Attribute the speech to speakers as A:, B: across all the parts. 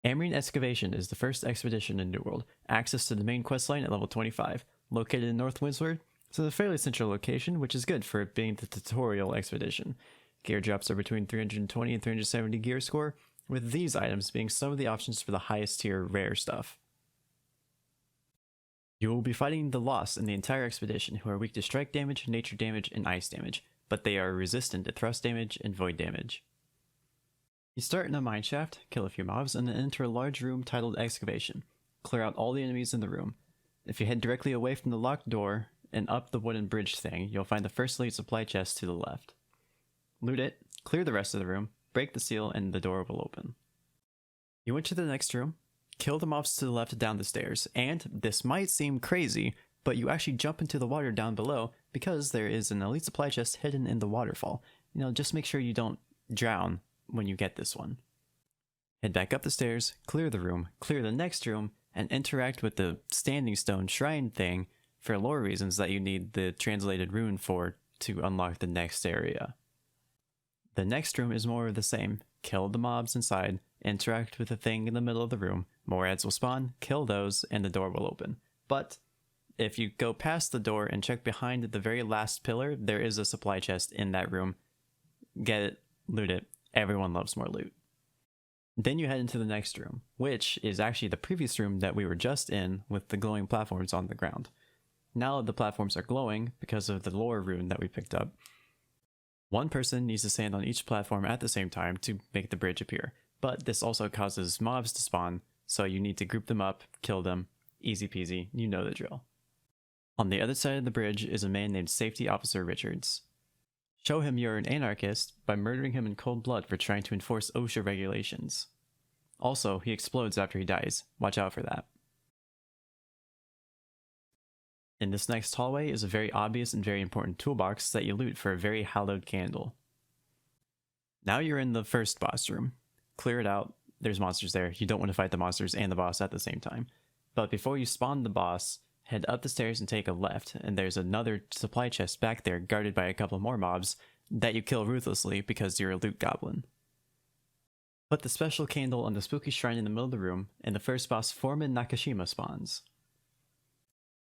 A: Amrine Excavation is the first expedition in New World. Access to the main questline at level 25, located in North Windsward, so it's a fairly central location, which is good for it being the tutorial expedition. Gear drops are between 320 and 370 gear score, with these items being some of the options for the highest tier rare stuff. You will be fighting the Lost in the entire expedition, who are weak to strike damage, nature damage, and ice damage, but they are resistant to thrust damage and void damage. You start in a mineshaft, kill a few mobs, and then enter a large room titled Excavation. Clear out all the enemies in the room. If you head directly away from the locked door and up the wooden bridge thing, you'll find the first elite supply chest to the left. Loot it, clear the rest of the room, break the seal, and the door will open. You enter the next room, kill the mobs to the left down the stairs, and this might seem crazy, but you actually jump into the water down below because there is an elite supply chest hidden in the waterfall. Just make sure you don't drown when you get this one. Head back up the stairs, clear the room, clear the next room, and interact with the standing stone shrine thing for lore reasons that you need the translated rune for to unlock the next area. The next room is more of the same. Kill the mobs inside, interact with the thing in the middle of the room, more ads will spawn, kill those, and the door will open. But if you go past the door and check behind the very last pillar, there is a supply chest in that room. Get it, loot it. Everyone loves more loot. Then you head into the next room, which is actually the previous room that we were just in with the glowing platforms on the ground. Now the platforms are glowing because of the lore rune that we picked up. One person needs to stand on each platform at the same time to make the bridge appear, but this also causes mobs to spawn, so you need to group them up, kill them, easy peasy, you know the drill. On the other side of the bridge is a man named Safety Officer Richards. Show him you're an anarchist by murdering him in cold blood for trying to enforce OSHA regulations. Also, he explodes after he dies. Watch out for that. In this next hallway is a very obvious and very important toolbox that you loot for a very hallowed candle. Now you're in the first boss room. Clear it out. There's monsters there. You don't want to fight the monsters and the boss at the same time. But before you spawn the boss, head up the stairs and take a left, and there's another supply chest back there guarded by a couple more mobs that you kill ruthlessly because you're a loot goblin. Put the special candle on the spooky shrine in the middle of the room, and the first boss, Foreman Nakashima, spawns.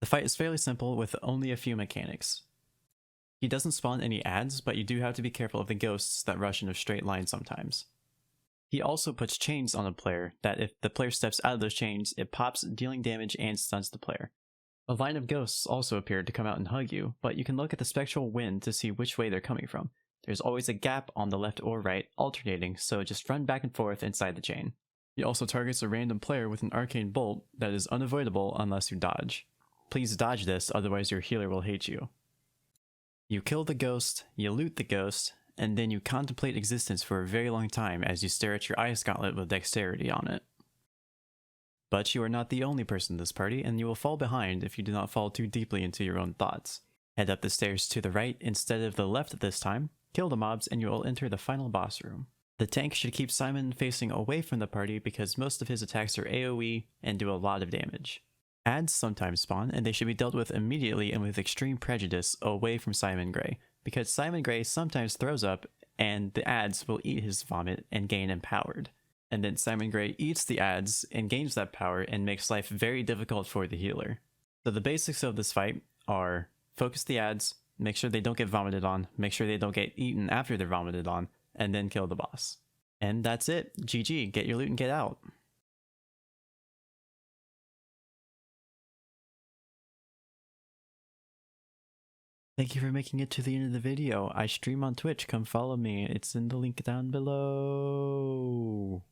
A: The fight is fairly simple with only a few mechanics. He doesn't spawn any ads, but you do have to be careful of the ghosts that rush in a straight line sometimes. He also puts chains on a player that if the player steps out of those chains, it pops, dealing damage and stuns the player. A line of ghosts also appeared to come out and hug you, but you can look at the spectral wind to see which way they're coming from. There's always a gap on the left or right, alternating, so just run back and forth inside the chain. He also targets a random player with an arcane bolt that is unavoidable unless you dodge. Please dodge this, otherwise your healer will hate you. You kill the ghost, you loot the ghost, and then you contemplate existence for a very long time as you stare at your ice gauntlet with dexterity on it. But you are not the only person in this party, and you will fall behind if you do not fall too deeply into your own thoughts. Head up the stairs to the right instead of the left this time, kill the mobs, and you will enter the final boss room. The tank should keep Simon facing away from the party because most of his attacks are AoE and do a lot of damage. Ads sometimes spawn, and they should be dealt with immediately and with extreme prejudice away from Simon Grey, because Simon Grey sometimes throws up, and the ads will eat his vomit and gain empowered. And then Simon Grey eats the ads and gains that power and makes life very difficult for the healer. So the basics of this fight are focus the ads, make sure they don't get vomited on, make sure they don't get eaten after they're vomited on, and then kill the boss. And that's it. GG, get your loot and get out. Thank you for making it to the end of the video. I stream on Twitch, come follow me. It's in the link down below.